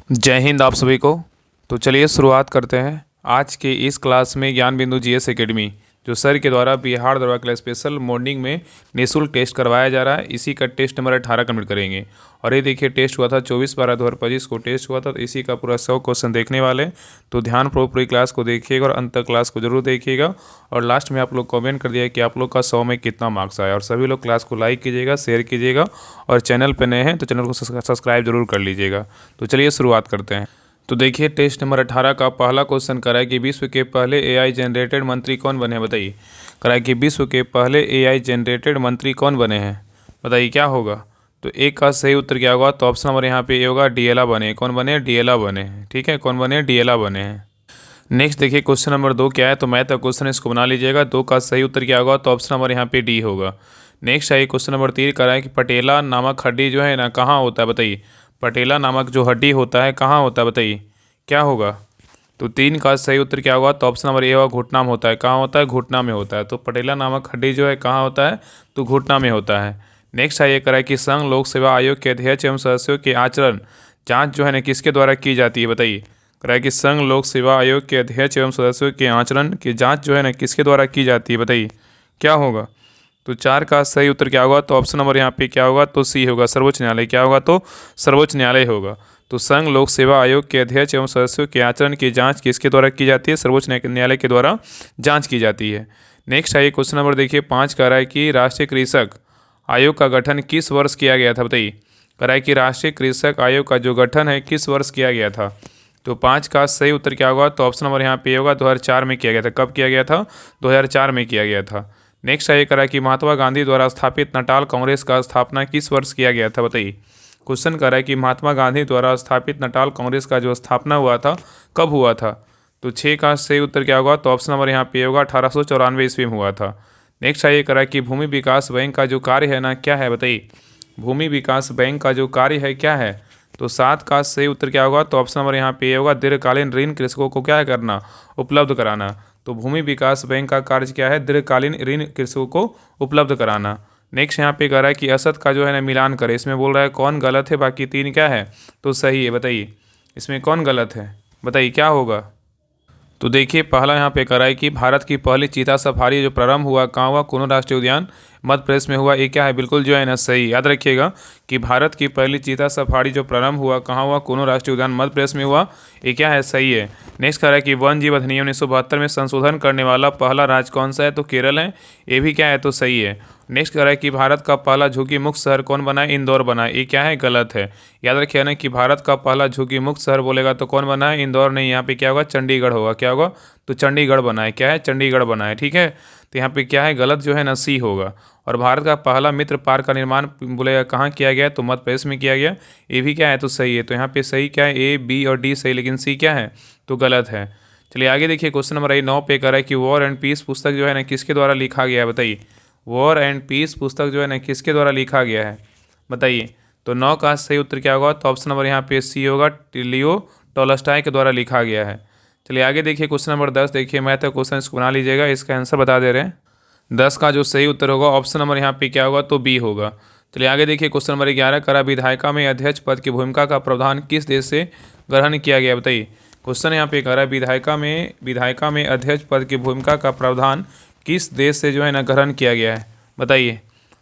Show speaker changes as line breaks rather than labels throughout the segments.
जय हिंद आप सभी को। तो चलिए शुरुआत करते हैं आज के इस क्लास में ज्ञान बिंदु जीएस एकेडमी, जो सर के द्वारा बिहार दौरा के लिए स्पेशल मॉर्निंग में निःशुल्क टेस्ट करवाया जा रहा है। इसी का टेस्ट नंबर 18 कंप्लीट करेंगे। और ये देखिए टेस्ट हुआ था 24/12/2025 को टेस्ट हुआ था। तो इसी का पूरा 100 क्वेश्चन देखने वाले, तो ध्यान पूरी क्लास को देखिएगा और अंत तक क्लास को जरूर देखिएगा। और लास्ट में आप लोग कमेंट कर दिया कि आप लोग का 100 में कितना मार्क्स आया। और सभी लोग क्लास को लाइक कीजिएगा, शेयर कीजिएगा, और चैनल पर नए हैं तो चैनल को सब्सक्राइब जरूर कर लीजिएगा। तो चलिए शुरुआत करते हैं। तो देखिए टेस्ट नंबर 18 का पहला क्वेश्चन करा है कि विश्व के पहले एआई जनरेटेड मंत्री कौन बने हैं, बताइए। करा है कि विश्व के पहले एआई जनरेटेड मंत्री कौन बने हैं, बताइए क्या होगा। तो एक का सही उत्तर क्या होगा, तो ऑप्शन नंबर यहाँ पे ये होगा, डीएलआ बने। कौन बने, डीएलआ बने हैं। ठीक है, कौन बने, डीएलआ बने हैं। नेक्स्ट देखिए क्वेश्चन नंबर 2 क्या है, तो मैथ का क्वेश्चन इसको बना लीजिएगा। 2 का सही उत्तर क्या होगा, तो ऑप्शन नंबर यहाँ पे डी होगा। नेक्स्ट है क्वेश्चन नंबर 3 करा है कि पटेला नामक हड्डी जो है ना कहाँ होता है, बताइए। पटेला नामक जो हड्डी होता है कहाँ होता है, बताइए क्या होगा। तो 3 का सही उत्तर क्या होगा, तो ऑप्शन नंबर ए होगा, घुटना में होता है। कहाँ होता है, घुटना में होता है। तो पटेला नामक हड्डी जो है कहाँ होता है, तो घुटना में होता है। नेक्स्ट है ये करा है कि संघ लोक सेवा आयोग के अध्यक्ष एवं सदस्यों के आचरण जांच जो है ना किसके द्वारा की जाती है, बताइए। करा है कि संघ लोक सेवा आयोग के अध्यक्ष एवं सदस्यों के आचरण की जांच जो है ना किसके द्वारा की जाती है, बताइए क्या होगा। तो 4 का सही उत्तर क्या होगा, तो ऑप्शन नंबर यहाँ पे क्या होगा, तो सी होगा, सर्वोच्च न्यायालय। क्या होगा, तो सर्वोच्च न्यायालय होगा। तो संघ लोक सेवा आयोग के अध्यक्ष एवं सदस्यों के आचरण की जांच किसके द्वारा की जाती है, सर्वोच्च न्यायालय के द्वारा जांच की जाती है। नेक्स्ट है क्वेश्चन नंबर देखिए 5 कह रहा है कि राष्ट्रीय कृषक आयोग का गठन किस वर्ष किया गया था, बताइए। कह रहा है कि राष्ट्रीय कृषक आयोग का जो गठन है किस वर्ष किया गया था। तो 5 का सही उत्तर क्या होगा, तो ऑप्शन नंबर यहाँ पे होगा, 2004 में किया गया था। कब किया गया था, 2004 में किया गया था। नेक्स्ट है ये करा कि महात्मा गांधी द्वारा स्थापित नटाल कांग्रेस का स्थापना किस वर्ष किया गया था, बताइए। क्वेश्चन कर रहा है कि महात्मा गांधी द्वारा स्थापित नटाल कांग्रेस का जो स्थापना हुआ था कब हुआ था। तो 6 का सही उत्तर क्या होगा, तो ऑप्शन नंबर यहाँ पे होगा, 1894 ईस्वी में हुआ था। नेक्स्ट है ये करा कि भूमि विकास बैंक का जो कार्य है ना क्या है, बताइए। भूमि विकास बैंक का जो कार्य है क्या है। तो 7 का सही उत्तर क्या होगा, तो ऑप्शन नंबर यहाँ पे होगा, दीर्घकालीन ऋण कृषकों को क्या करना, उपलब्ध कराना। तो भूमि विकास बैंक का कार्य क्या है, दीर्घकालीन ऋण कृषकों को उपलब्ध कराना। नेक्स्ट यहाँ पे कह रहा है कि असत का जो है ना मिलान करे। इसमें बोल रहा है कौन गलत है, बाकी 3 क्या है, तो सही है। बताइए इसमें कौन गलत है, बताइए क्या होगा। तो देखिए पहला यहाँ पे कह रहा है कि भारत की पहली चीता सफारी जो प्रारंभ हुआ कहाँ हुआ, कुनो राष्ट्रीय उद्यान मध्य प्रदेश में हुआ। ये क्या है, बिल्कुल जो है ना सही। याद रखिएगा कि भारत की पहली चीता सफारी जो प्रारंभ हुआ कहाँ हुआ, कुनो राष्ट्रीय उद्यान मध्य प्रदेश में हुआ। ये क्या है, सही है। नेक्स्ट कह रहा है कि वन जीव अधिनियम 1972 में संशोधन करने वाला पहला राज्य कौन सा है, तो केरल है। ये भी क्या है, तो सही है। नेक्स्ट कह रहा है कि भारत का पहला झुग्गी मुक्त शहर कौन बना है, इंदौर बना है। ये क्या है, गलत है। याद रखिए ना कि भारत का पहला झुग्गी मुक्त शहर बोलेगा तो कौन बना है, इंदौर नहीं। यहाँ पे क्या होगा, चंडीगढ़ होगा। क्या होगा, तो चंडीगढ़ बना है। क्या है, चंडीगढ़ बना है। ठीक है, तो यहाँ पे क्या है, गलत जो है ना सी होगा। और भारत का पहला मित्र पार्क का निर्माण बोलेगा कहाँ किया गया, तो मध्य प्रदेश में किया गया। ये भी क्या है, तो सही है। तो यहाँ पे सही क्या है, ए बी और डी सही, लेकिन सी क्या है, तो गलत है। चलिए आगे देखिए क्वेश्चन नंबर 9 पे कर रहा है कि वॉर एंड पीस पुस्तक जो है ना किसके द्वारा लिखा गया है, बताइए। वॉर एंड पीस पुस्तक जो है ना किसके द्वारा लिखा गया है, बताइए। तो 9 का सही उत्तर क्या होगा, तो ऑप्शन नंबर यहाँ पे सी होगा, लियो टॉलस्टॉय के द्वारा लिखा गया है। चलिए आगे देखिए क्वेश्चन नंबर 10 देखिए, मैथ का क्वेश्चन इसको बना लीजिएगा। इसका आंसर बता दे रहे हैं। 10 का जो सही उत्तर होगा ऑप्शन नंबर यहाँ पे क्या होगा, तो बी होगा। चलिए आगे देखिए क्वेश्चन नंबर 11 करा विधायिका में अध्यक्ष पद की भूमिका का प्रावधान किस देश से ग्रहण किया गया, बताइए। क्वेश्चन यहाँ पे करा विधायिका में अध्यक्ष पद की भूमिका का प्रावधान किस देश से जो है ना ग्रहण किया गया है, बताइए।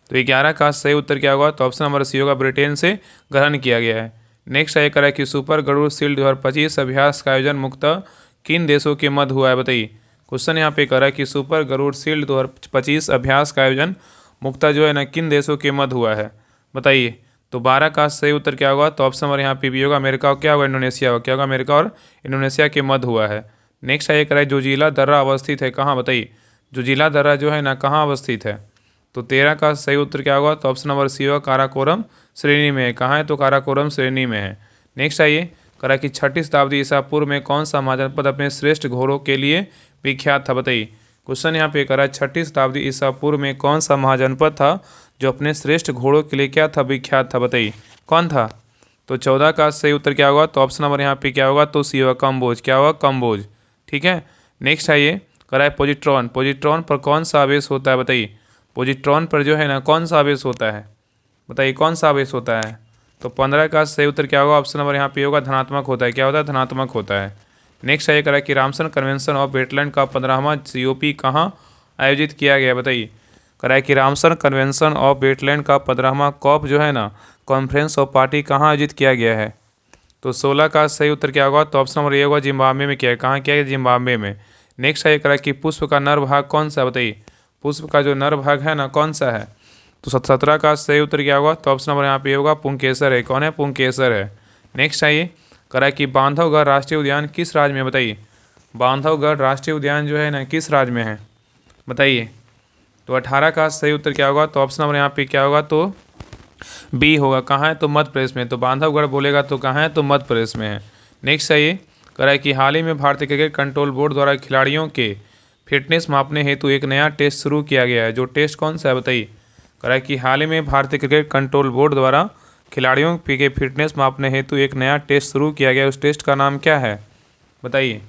तो 11 का सही उत्तर क्या होगा, तो ऑप्शन नंबर सी होगा, ब्रिटेन से ग्रहण किया गया है। नेक्स्ट है करा कि सुपर गरुड़ शील्ड 2025 अभ्यास का आयोजन मुख्यतः किन देशों के मध्य हुआ है, बताइए। क्वेश्चन यहाँ पे करा कि सुपर गरुड़ शील्ड 2025 अभ्यास का आयोजन मुख्यतः जो है ना किन देशों के मध्य हुआ है, बताइए। तो 12 का सही उत्तर क्या होगा, तो ऑप्शन नंबर यहाँ पे भी होगा, अमेरिका और क्या होगा, इंडोनेशिया होगा। क्या होगा, अमेरिका और इंडोनेशिया के मध्य हुआ है। नेक्स्ट है करा जो जिला दर्रा अवस्थित है कहाँ, बताइए। जो जिला दर्रा जो है ना कहाँ अवस्थित है। तो 13 का सही उत्तर क्या होगा, तो ऑप्शन नंबर सी होगा, काराकोरम श्रेणी में है। कहाँ है, तो काराकोरम श्रेणी में है। नेक्स्ट आइए करा कि 6ठी शताब्दी ईसा पूर्व में कौन सा महाजनपद अपने श्रेष्ठ घोड़ों के लिए विख्यात था, बताइए। क्वेश्चन यहाँ पे करा 6ठी शताब्दी ईसा पूर्व में कौन सा महाजनपद था जो अपने श्रेष्ठ घोड़ों के लिए क्या था, विख्यात था, बताइए कौन था। तो 14 का सही उत्तर क्या होगा, तो ऑप्शन नंबर यहाँ पे क्या होगा, तो सी होगा, कम्बोज। क्या होगा, कम्बोज। ठीक है। नेक्स्ट आइए करा है पॉजिट्रॉन पर कौन सा आवेश होता है, बताइए। पॉजिट्रॉन पर जो है ना कौन सा आवेश होता है, बताइए कौन सा आवेश होता है। तो 15 का सही उत्तर क्या होगा? ऑप्शन नंबर यहाँ पे होगा धनात्मक होता है। क्या होता है? धनात्मक होता है। नेक्स्ट है करा कि रामसन कन्वेंशन ऑफ वेटलैंड का 15वां COP कहाँ आयोजित किया गया? बताइए। करा कि रामसन कन्वेंशन ऑफ वेटलैंड का 15वां COP जो है ना, कॉन्फ्रेंस ऑफ पार्टी कहाँ आयोजित किया गया है? तो 16 का सही उत्तर क्या होगा? तो ऑप्शन नंबर ए होगा जिम्बाब्वे में। किया है? कहाँ किया गया? जिम्बाब्वे में। नेक्स्ट है करा कि पुष्प का नर भाग कौन सा? बताइए। पुष्प का जो नर भाग है ना, कौन सा है? तो 17 का सही उत्तर क्या होगा? तो ऑप्शन नंबर यहाँ पे होगा पुंकेसर है। कौन है? पुंकेसर है। नेक्स्ट आइए करा कि बांधवगढ़ राष्ट्रीय उद्यान किस राज्य में? बताइए। बांधवगढ़ राष्ट्रीय उद्यान जो है ना, किस राज्य में है? बताइए। तो 18 का सही उत्तर क्या होगा? तो ऑप्शन नंबर यहाँ पे क्या होगा? तो बी होगा। कहाँ है? तो मध्य प्रदेश में। तो बांधवगढ़ बोलेगा तो कहाँ है? तो मध्य प्रदेश में है। नेक्स्ट आइए करा कि हाल ही में भारतीय क्रिकेट कंट्रोल बोर्ड द्वारा खिलाड़ियों के फिटनेस मापने हेतु एक नया टेस्ट शुरू किया गया है। जो टेस्ट कौन सा है? बताइए। करा कि हाल ही में भारतीय क्रिकेट कंट्रोल बोर्ड द्वारा खिलाड़ियों के फिटनेस मापने हेतु एक नया टेस्ट शुरू किया गया है। उस टेस्ट का नाम क्या है? बताइए।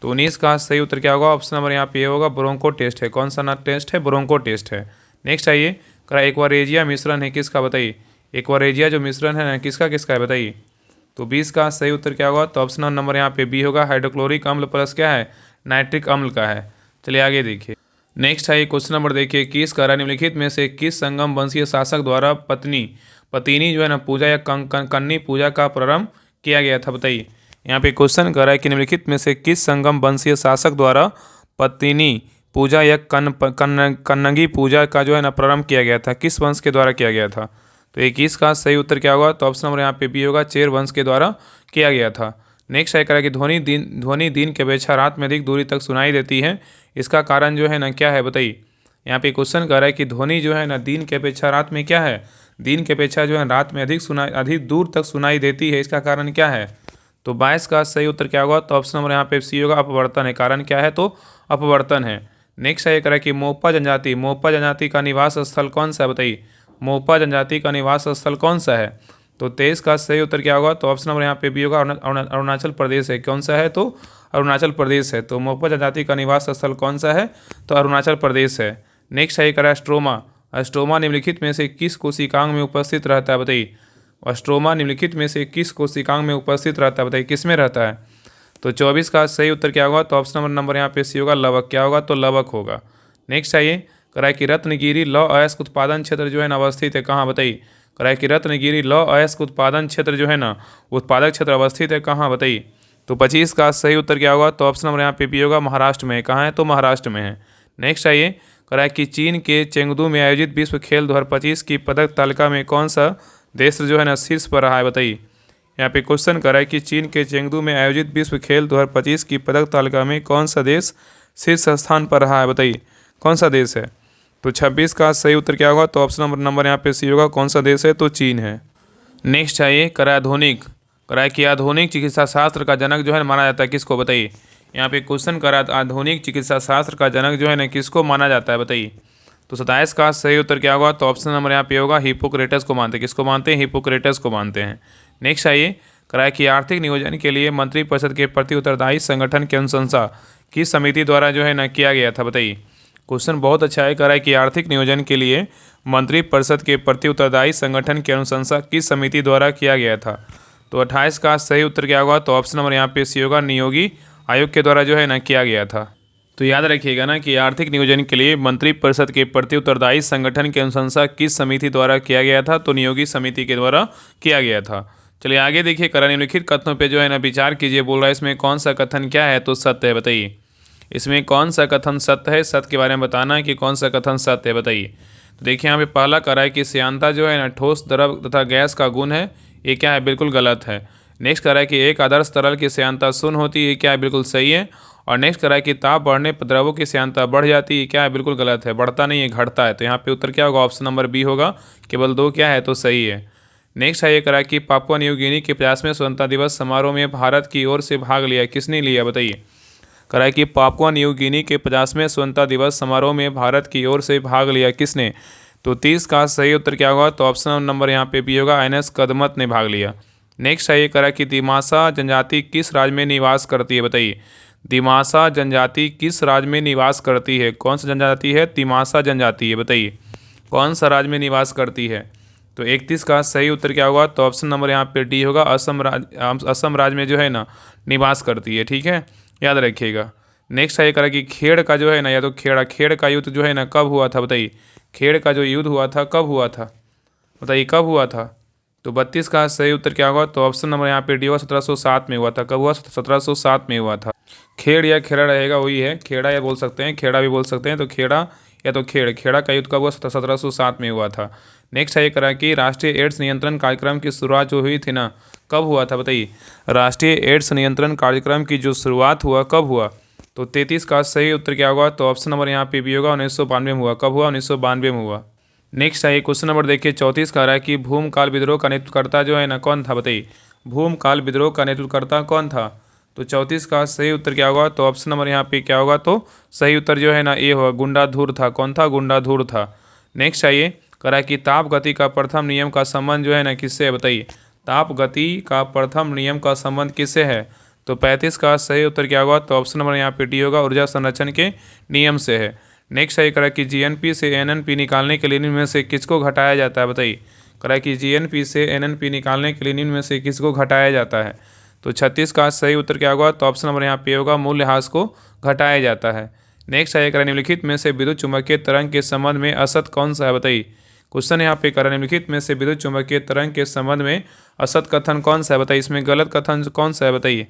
तो 19 का सही उत्तर क्या होगा? ऑप्शन नंबर यहाँ पे ये होगा ब्रोंको टेस्ट है। कौन सा ना टेस्ट है? ब्रोंको टेस्ट है। नेक्स्ट आइए करा एक्वारेजिया मिश्रण है किसका? बताइए। एक्वारेजिया जो मिश्रण है ना, किसका किसका है? बताइए। तो 20 का सही उत्तर क्या होगा? तो ऑप्शन नंबर यहाँ पे बी होगा हाइड्रोक्लोरिक अम्ल प्लस क्या है? नाइट्रिक अम्ल का है। चलिए आगे देखिए। नेक्स्ट है क्वेश्चन नंबर देखिए, किस करा निम्नलिखित में से किस संगम वंशीय शासक द्वारा पतिनी जो है ना पूजा या कन्नी पूजा का प्रारंभ किया गया था? बताइए। यहाँ पे क्वेश्चन कर रहा है कि निम्नलिखित में से किस संगम वंशीय शासक द्वारा पतिनी पूजा या कन्नगी पूजा का जो है ना प्रारंभ किया गया था? किस वंश के द्वारा किया गया था? तो 21 का सही उत्तर क्या होगा? तो ऑप्शन नंबर यहाँ पे बी होगा चेर वंश के द्वारा किया गया था। नेक्स्ट है करा कि ध्वनि दिन की अपेक्षा रात में अधिक दूरी तक सुनाई देती है, इसका कारण जो है ना क्या है? बताइए। यहाँ पे क्वेश्चन कर रहा है कि ध्वनि जो है ना दिन की अपेक्षा रात में क्या है? दिन की अपेक्षा जो है रात में अधिक दूर तक सुनाई देती है, इसका कारण क्या है? तो 22 का सही उत्तर क्या होगा? तो ऑप्शन नंबर यहाँ पे सी होगा अपवर्तन है। कारण क्या है? तो अपवर्तन है। नेक्स्ट है करा कि मोपा जनजाति का निवास स्थल कौन सा है? बताइए। मोपा जनजाति का निवास स्थल कौन सा है? तो 23 का सही उत्तर क्या होगा? तो ऑप्शन नंबर यहाँ पे भी होगा अरुणाचल प्रदेश है। कौन सा है? तो अरुणाचल प्रदेश है। तो मोपा जनजाति का निवास स्थल कौन सा है? तो अरुणाचल प्रदेश है। नेक्स्ट है करा स्ट्रोमा निम्नलिखित में से किस कोशिकांग में उपस्थित रहता है? बताइए। स्ट्रोमा निम्नलिखित में से किस कोशिकांग में उपस्थित रहता है? बताइए किस में रहता है? तो 24 का सही उत्तर क्या होगा? तो ऑप्शन नंबर यहाँ पे सी होगा लवक। क्या होगा? तो लवक होगा। नेक्स्ट आइए कराए कि रत्नगिरी लौह अयस्क उत्पादन क्षेत्र जो है ना अवस्थित है कहाँ? बताइए। कराए कि रत्नगिरी लौह अयस्क उत्पादन क्षेत्र जो है ना उत्पादक क्षेत्र अवस्थित है कहाँ? बताइए। तो 25 का सही उत्तर क्या होगा? तो ऑप्शन नंबर यहाँ पे भी होगा महाराष्ट्र में। कहाँ है? तो महाराष्ट्र में है। नेक्स्ट आइए कराए कि चीन के चेंगदू में आयोजित विश्व खेल 2025 की पदक तालिका में कौन सा देश जो है ना शीर्ष पर रहा है? बताइए। यहाँ पे क्वेश्चन कर रहा है कि चीन के चेंगदू में आयोजित विश्व खेल 2025 की पदक तालिका में कौन सा देश शीर्ष स्थान पर रहा है? बताइए कौन सा देश है? तो 26 का सही उत्तर क्या होगा? तो ऑप्शन नंबर यहाँ पे सी होगा। कौन सा देश है? तो चीन है। नेक्स्ट आइए कराए कि आधुनिक चिकित्सा शास्त्र का जनक जो है माना जाता है किसको? बताइए। यहाँ पे क्वेश्चन करा आधुनिक चिकित्सा शास्त्र का जनक जो है ना किसको माना जाता है? बताइए। तो 27 का सही उत्तर क्या होगा? तो ऑप्शन नंबर यहाँ पे होगा हिप्पोक्रेटस को मानते हैं। किसको मानते हैं? हिप्पोक्रेटस को मानते हैं। नेक्स्ट आइए कराए कि आर्थिक नियोजन के लिए मंत्रिपरिषद के प्रति उत्तरदायी संगठन की अनुशंसा किस समिति द्वारा जो है ना किया गया था? बताइए। क्वेश्चन बहुत अच्छा है। कराए कि आर्थिक नियोजन के लिए मंत्रिपरिषद के प्रति उत्तरदायी संगठन की अनुशंसा किस समिति द्वारा किया गया था? तो 28 का सही उत्तर क्या होगा? तो ऑप्शन नंबर यहाँ पे सी होगा नियोगी आयोग के द्वारा जो है ना किया गया था। तो याद रखिएगा ना कि आर्थिक नियोजन के लिए मंत्रिपरिषद के प्रति उत्तरदायी संगठन की अनुशंसा किस समिति द्वारा किया गया था? तो नियोगी समिति के द्वारा किया गया था। चलिए आगे देखिए करा निम्नलिखित कथनों पे जो है ना विचार कीजिए। बोल रहा है इसमें कौन सा कथन क्या है? तो सत्य है। बताइए इसमें कौन सा कथन सत्य है? सत्य के बारे में बताना है कि कौन सा कथन सत्य है। बताइए। तो देखिए यहाँ पे पहला करा है कि श्यानता जो है ना ठोस द्रव तथा गैस का गुण है, ये क्या है? बिल्कुल गलत है। नेक्स्ट करा है कि एक आदर्श तरल की श्यानता शून्य होती है, ये क्या है? बिल्कुल सही है। और नेक्स्ट करा है कि ताप बढ़ने पर द्रवों की श्यानता बढ़ जाती है, क्या है? बिल्कुल गलत है। बढ़ता नहीं है, घटता है। तो यहाँ पे उत्तर क्या होगा? ऑप्शन नंबर बी होगा। केवल 2 क्या है? तो सही है। नेक्स्ट है ये करा कि पापुआ न्यू गिनी के 50वें स्वतंत्रता दिवस समारोह में भारत की ओर से भाग लिया, किसने लिया? बताइए। करा कि पापुआ न्यू गिनी के 50वें स्वतंत्रता दिवस समारोह में भारत की ओर से भाग लिया, किसने? तो 30 का सही उत्तर क्या होगा? तो ऑप्शन नंबर यहाँ पे भी होगा एनएस कदमत ने भाग लिया। नेक्स्ट है ये करा कि दिमासा जनजाति किस राज्य में निवास करती है? बताइए। दिमासा जनजाति किस राज्य में निवास करती है? कौन सा जनजाति है? दिमासा जनजाति है। बताइए कौन सा राज्य में निवास करती है? तो 31 का सही उत्तर क्या होगा? तो ऑप्शन नंबर यहाँ पे डी होगा। असम राज्य में जो है ना निवास करती है, ठीक है, याद रखिएगा। नेक्स्ट है करा कि खेड़ का जो है ना, या तो खेड़ का युद्ध जो है ना कब हुआ था बताइए। खेड़ का जो युद्ध हुआ था कब हुआ था बताइए, कब हुआ था? तो 32 का सही उत्तर क्या होगा? तो ऑप्शन नंबर यहाँ पे डी होगा, 1707 में हुआ था। कब हुआ? 1707 में हुआ था। खेड़ या खेड़ा रहेगा, वही है, खेड़ा या बोल सकते हैं, खेड़ा भी बोल सकते हैं। तो खेड़ा या तो खेड़ा का युद्ध कब हुआ? 1707 में हुआ था। नेक्स्ट है करा कि राष्ट्रीय एड्स नियंत्रण कार्यक्रम की शुरुआत जो हुई थी ना, कब हुआ था बताइए। राष्ट्रीय एड्स नियंत्रण कार्यक्रम की जो शुरुआत हुआ कब हुआ? तो 33 का सही उत्तर क्या होगा? तो ऑप्शन नंबर यहाँ पे भी होगा, 1992 में हुआ। कब हुआ? 1992 में हुआ। नेक्स्ट है क्वेश्चन नंबर देखिए 34 का रहा है कि भूमकाल विद्रोह का नेतृत्वकर्ता जो है ना कौन था बताइए। भूमकाल विद्रोह का नेतृत्वकर्ता कौन था? तो 34 का सही उत्तर क्या होगा? तो ऑप्शन नंबर यहाँ पे क्या होगा? तो सही उत्तर जो है ना ए होगा, गुंडाधुर था। कौन था? गुंडाधुर था। नेक्स्ट आइए करा कि ताप गति का प्रथम नियम का संबंध जो है ना किससे है बताइए। ताप गति का प्रथम नियम का संबंध किससे है? तो 35 का सही उत्तर क्या होगा? तो ऑप्शन नंबर यहाँ पे डी होगा, ऊर्जा संरक्षण के नियम से है। नेक्स्ट है करा कि जीएनपी से एनएनपी निकालने के लिए निम्न में से किसको घटाया जाता है बताइए। करा कि जीएनपी से एनएनपी निकालने के लिए निम्न में से किसको घटाया जाता है? तो 36 का सही उत्तर क्या होगा? तो ऑप्शन नंबर यहाँ पे होगा, मूल्यह्रास को घटाया जाता है। नेक्स्ट है करा निम्नलिखित में से विद्युत चुम्बकीय तरंग के संबंध में असत कौन सा है बताइए। क्वेश्चन यहाँ पे करा निम्नलिखित में से विद्युत चुम्बकीय तरंग के संबंध में असत कथन कौन सा है बताइए। इसमें गलत कथन कौन सा है बताइए,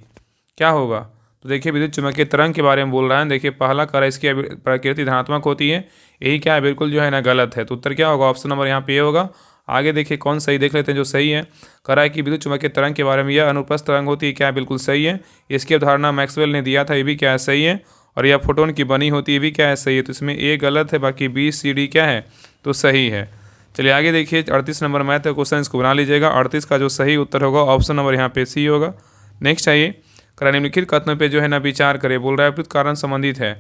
क्या होगा? तो देखिए विद्युत चुम्बकीय तरंग के बारे में बोल रहा है। देखिए पहला करा इसकी प्रकृति धनात्मक होती है, यही क्या है बिल्कुल जो है ना गलत है। तो उत्तर क्या होगा? ऑप्शन नंबर यहाँ पे ये होगा। आगे देखिए कौन सही देख लेते हैं जो सही है। करा है कि विद्युत चुम्बकीय तरंग के बारे में यह अनुप्रस्थ तरंग होती है, क्या है बिल्कुल सही है। इसकी अवधारणा मैक्सवेल ने दिया था, ये भी क्या है सही है। और यह फोटोन की बनी होती है, भी क्या है सही है। तो इसमें ए गलत है, बाकी बी सी डी क्या है तो सही है। चलिए आगे देखिए 38 नंबर मैथ का क्वेश्चन, इसको बना लीजिएगा। 38 का जो सही उत्तर होगा ऑप्शन नंबर यहाँ पे सी होगा। नेक्स्ट आइए करा निम्नलिखित कथनों पे जो है ना विचार करें। बोल रहा है विपरीत कारण संबंधित है,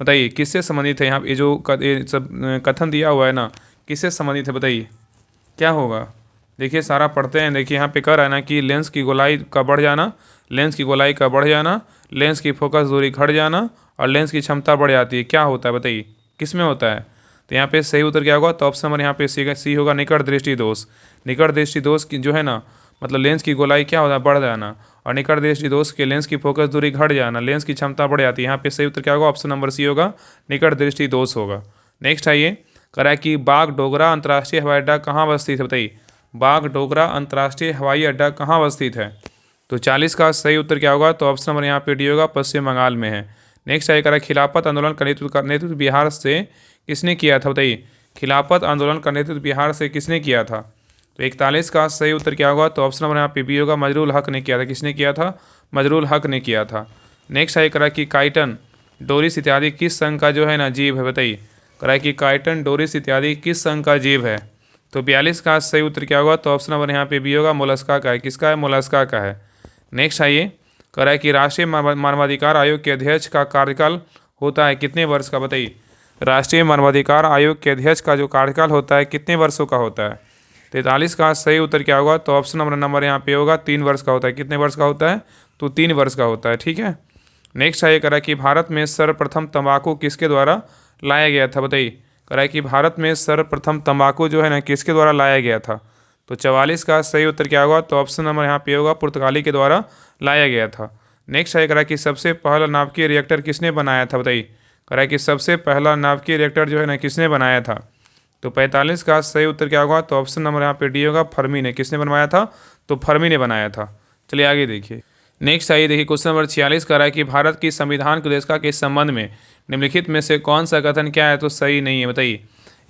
बताइए किससे संबंधित है। यहाँ ये जो सब कथन दिया हुआ है ना किससे संबंधित है बताइए, क्या होगा? देखिए सारा पढ़ते हैं। देखिए यहाँ पे कह रहा है ना कि लेंस की गोलाई का बढ़ जाना, लेंस की गोलाई का बढ़ जाना, लेंस की फोकस दूरी घट जाना और लेंस की क्षमता बढ़ जाती है, क्या होता है बताइए, किस में होता है? तो यहाँ पे सही उत्तर क्या होगा? तो ऑप्शन नंबर यहाँ पे सी होगा, निकट दृष्टि दोष। निकट दृष्टि दोष की जो है ना मतलब लेंस की गोलाई क्या होता है? बढ़ जाना। और निकट दृष्टि दोष के लेंस की फोकस दूरी घट जाना, लेंस की क्षमता बढ़ जाती है। यहाँ पे सही उत्तर क्या होगा? ऑप्शन नंबर सी होगा, निकट दृष्टि दोष होगा। नेक्स्ट आइए करा कि बागडोगरा अंतर्राष्ट्रीय हवाई अड्डा कहाँ अवस्थित है बताइए। बागडोगरा अंतर्राष्ट्रीय हवाई अड्डा कहाँ अवस्थित है? तो 40 का सही उत्तर क्या होगा? तो ऑप्शन नंबर यहाँ पे डी होगा, पश्चिम बंगाल में है। नेक्स्ट आइए करा खिलाफत आंदोलन का नेतृत्व बिहार से किसने किया था बताइए। खिलाफत आंदोलन का नेतृत्व बिहार से किसने किया था? तो 41 का सही उत्तर क्या होगा? तो ऑप्शन नंबर यहाँ पे बी होगा, मजरूल हक ने किया था। किसने किया था? मजरूल हक ने किया था। नेक्स्ट है करा कि काइटन डोरिस इत्यादि किस संघ का जो है ना जीव है बताइए। करा कि काइटन डोरिस इत्यादि किस संघ का जीव है? तो 42 का सही उत्तर क्या होगा? तो ऑप्शन नंबर यहाँ पे बी होगा, मोलस्का का है। किसका है? मोलस्का का है। नेक्स्ट आइए करा कि राष्ट्रीय मानवाधिकार आयोग के अध्यक्ष का कार्यकाल होता है कितने वर्ष का बताइए। राष्ट्रीय मानवाधिकार आयोग के अध्यक्ष का जो कार्यकाल होता है कितने वर्षों का होता है? 43 का सही उत्तर क्या होगा? तो ऑप्शन नंबर यहाँ पे होगा, 3 वर्ष का होता है। कितने वर्ष का होता है? तो 3 वर्ष का होता है, ठीक है। नेक्स्ट है करा कि भारत में सर्वप्रथम तंबाकू किसके द्वारा लाया गया था बताइए। करा कि भारत में सर्वप्रथम तंबाकू जो है ना किसके द्वारा लाया गया था? तो 44 का सही उत्तर क्या होगा? तो ऑप्शन नंबर यहाँ पे होगा, पुर्तगाली के द्वारा लाया गया था। नेक्स्ट है करा कि सबसे पहला नाभिकीय रिएक्टर किसने बनाया था बताइए। करा कि सबसे पहला नाभिकीय रिएक्टर जो है ना किसने बनाया था? तो 45 का सही उत्तर क्या होगा? तो ऑप्शन नंबर यहाँ पे डी होगा, फर्मी ने। किसने बनवाया था? तो फर्मी ने बनाया था। चलिए आगे देखिए। नेक्स्ट आइए देखिए क्वेश्चन नंबर 46 का रहा है कि भारत की संविधान कुदेशिका के संबंध में निम्नलिखित में से कौन सा कथन क्या है तो सही नहीं है बताइए।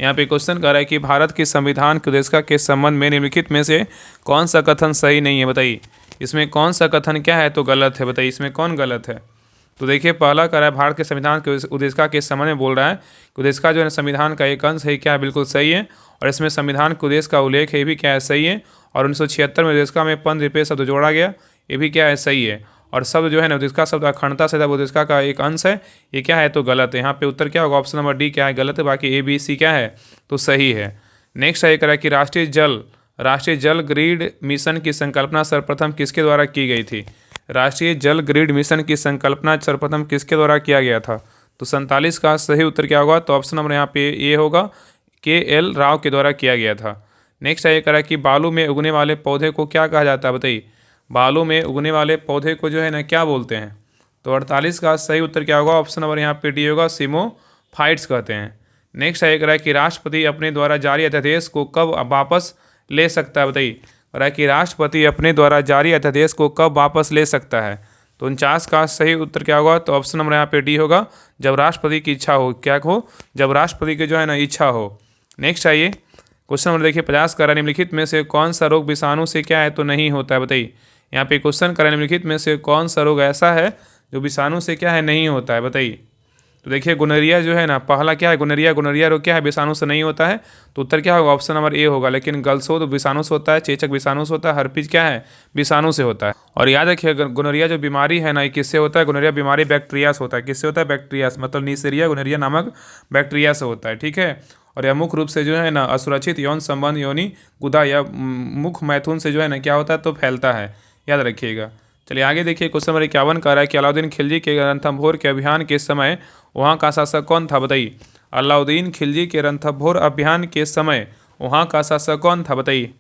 यहाँ पे क्वेश्चन कर रहा है कि भारत की संविधान कुदेशिका के संबंध में निम्नलिखित में से कौन सा कथन सही नहीं है बताइए। इसमें कौन सा कथन क्या है तो गलत है बताइए, इसमें कौन गलत है? तो देखिए पहला कर रहा है भारत के संविधान के उद्देशिका के संबंध में बोल रहा है। उद्देशिका जो है संविधान का एक अंश है, क्या है बिल्कुल सही है। और इसमें संविधान के उद्देश्य का उल्लेख है, ये भी क्या है सही है। और 1976 में उद्देशिका में पंद्रह रुपये शब्द जोड़ा गया, ये भी क्या है सही है। और शब्द जो है ना उद्देशिका शब्द अखंडता से उद्देशिका का एक अंश है, ये क्या है तो गलत है। यहाँ पे उत्तर क्या होगा? ऑप्शन नंबर डी क्या है गलत है, बाकी ए बी सी क्या है तो सही है। नेक्स्ट है करा कि राष्ट्रीय जल ग्रिड मिशन की संकल्पना सर्वप्रथम किसके द्वारा की गई थी। राष्ट्रीय जल ग्रिड मिशन की संकल्पना सर्वप्रथम किसके द्वारा किया गया था? तो 47 का सही उत्तर क्या होगा? तो ऑप्शन नंबर यहाँ पे ए होगा, के एल राव के द्वारा किया गया था। नेक्स्ट है ये करा कि बालू में उगने वाले पौधे को क्या कहा जाता है, बताइए। बालू में उगने वाले पौधे को जो है ना क्या बोलते हैं। तो 48 का सही उत्तर क्या होगा, ऑप्शन नंबर यहाँ पे डी होगा, सीमोफाइट्स कहते हैं। नेक्स्ट है करा कि राष्ट्रपति अपने द्वारा जारी अध्यादेश को कब वापस ले सकता है, बताइए। करा कि राष्ट्रपति अपने द्वारा जारी अध्यादेश को कब वापस ले सकता है। तो 49 का सही उत्तर क्या होगा, तो ऑप्शन नंबर यहाँ पे डी होगा, जब राष्ट्रपति की इच्छा हो। क्या हो, जब राष्ट्रपति की जो है ना इच्छा हो। नेक्स्ट आइए क्वेश्चन नंबर देखिए 50 करा निम्नलिखित में से कौन सा रोग विषाणु से क्या है तो नहीं होता है, बताइए। यहाँ पे क्वेश्चन करा निम्नलिखित में से कौन सा रोग ऐसा है जो विषाणु से क्या है नहीं होता है, बताइए। तो देखिए गोनोरिया जो है ना, पहला क्या है गोनोरिया, गोनोरिया रोग क्या है विषाणु से नहीं होता है, तो उत्तर क्या होगा, ऑप्शन नंबर ए होगा। लेकिन गलसोद विषाणु से होता है, चेचक विषाणु से होता है, हर्पीज क्या है विषाणु से होता है। और याद रखिए गोनोरिया जो बीमारी है ना, ये किससे होता है, गोनोरिया बीमारी बैक्टीरिया से होता है। किससे होता है, बैक्टीरिया से, मतलब नीसेरिया गोनोरिया नामक बैक्टीरिया से होता है, ठीक है। और यह मुख्य रूप से जो है ना असुरक्षित यौन संबंध योनि गुदा या मुख मैथुन से जो है ना क्या होता है तो फैलता है, याद रखिएगा। चलिए आगे देखिए क्वेश्चन नंबर 51 कह रहा है कि अलाउद्दीन खिलजी के रणथंभोर के अभियान के समय वहाँ का शासक कौन था, बताइए। अलाउद्दीन खिलजी के रणथंभोर अभियान के समय वहाँ का शासक कौन था, बताइए।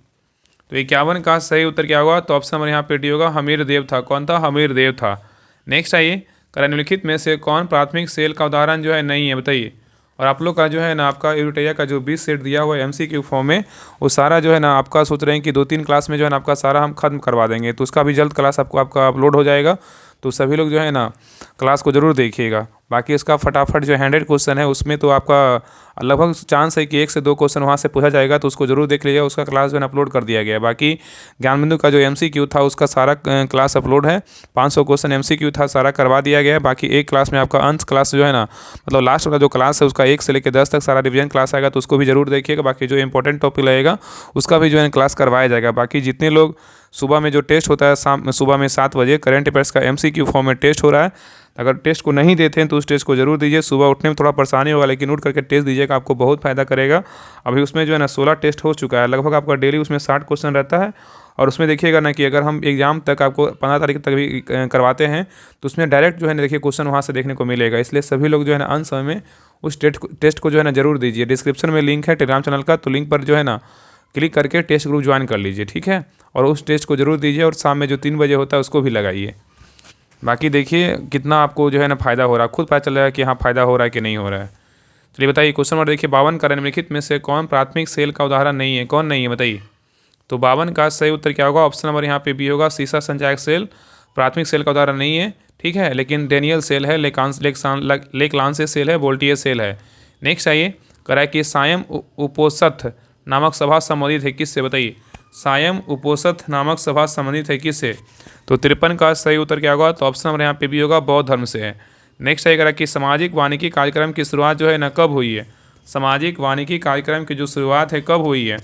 तो 51 का सही उत्तर क्या होगा, तो ऑप्शन नंबर यहाँ पे डी होगा, हमीर देव था। कौन था, हमीर देव था। नेक्स्ट आइए करा निम्नलिखित में से कौन प्राथमिक सेल का उदाहरण जो है नहीं है, बताइए। और आप लोग का जो है ना आपका यूटेरिया का जो 20 सेट दिया हुआ है MCQ फॉर्म में, वो सारा जो है ना आपका सोच रहे हैं कि 2-3 क्लास में जो है ना आपका सारा हम खत्म करवा देंगे, तो उसका भी जल्द क्लास आपका अपलोड हो जाएगा। तो सभी लोग जो है ना क्लास को ज़रूर देखिएगा। बाकी इसका फटाफट जो 100 क्वेश्चन है उसमें तो आपका लगभग चांस है कि 1 से 2 क्वेश्चन वहाँ से पूछा जाएगा, तो उसको जरूर देख लीजिएगा। उसका क्लास जो है अपलोड कर दिया गया है। बाकी ज्ञानबिंदु का जो MCQ था उसका सारा क्लास अपलोड है, 500 क्वेश्चन MCQ था, सारा करवा दिया गया है। बाकी एक क्लास में आपका अंश क्लास जो है ना, मतलब लास्ट वाला जो क्लास है उसका 1 से लेकर 10 तक सारा रिवीजन क्लास आएगा, तो उसको भी जरूर देखिएगा। बाकी जो इंपॉर्टेंट टॉपिक लगेगा उसका भी जो है क्लास करवाया जाएगा। बाकी जितने लोग सुबह में जो टेस्ट होता है सुबह में 7 बजे करंट अफेयर्स का MCQ फॉर्म में टेस्ट हो रहा है, अगर टेस्ट को नहीं देते हैं तो उस टेस्ट को जरूर दीजिए। सुबह उठने में थोड़ा परेशानी होगा, लेकिन उठ करके टेस्ट दीजिएगा, आपको बहुत फायदा करेगा। अभी उसमें जो है ना 16 टेस्ट हो चुका है, लगभग आपका डेली उसमें 60 क्वेश्चन रहता है। और उसमें देखिएगा ना कि अगर हम एग्जाम तक आपको 15 तारीख तक भी करवाते हैं तो उसमें डायरेक्ट जो है ना देखिए क्वेश्चन वहाँ से देखने को मिलेगा। इसलिए सभी लोग जो है ना अंत समय में उस टेस्ट को जो है ना जरूर दीजिए। डिस्क्रिप्शन में लिंक है टेलीग्राम चैनल का, तो लिंक पर जो है ना क्लिक करके टेस्ट ग्रुप ज्वाइन कर लीजिए, ठीक है। और उस टेस्ट को जरूर दीजिए, और शाम में जो 3 बजे होता है उसको भी लगाइए। बाकी देखिए कितना आपको जो है ना फ़ायदा हो रहा है, खुद पता चल रहा है कि हाँ फ़ायदा हो रहा है कि नहीं हो रहा है। चलिए बताइए क्वेश्चन नंबर देखिए 52 का निम्नलिखित में से कौन प्राथमिक सेल का उदाहरण नहीं है, कौन नहीं है, बताइए। तो 52 का सही उत्तर क्या होगा, ऑप्शन नंबर यहाँ पे बी होगा, सीसा संचायक सेल प्राथमिक सेल का उदाहरण नहीं है, ठीक है। लेकिन डेनियल सेल है, लेकलांसे सेल है, वोल्टियर सेल है। नेक्स्ट आइए करा कि सायम उपोसथ नामक सभा संबंधित है किससे, बताइए। सायम उपोसथ नामक सभा संबंधित है किससे। तो 53 का सही उत्तर क्या होगा, तो ऑप्शन नंबर यहाँ पे भी होगा, बौद्ध धर्म से है। नेक्स्ट है करा कि सामाजिक वानिकी कार्यक्रम की शुरुआत जो है ना कब हुई है। सामाजिक वानिकी कार्यक्रम की जो शुरुआत है कब हुई है।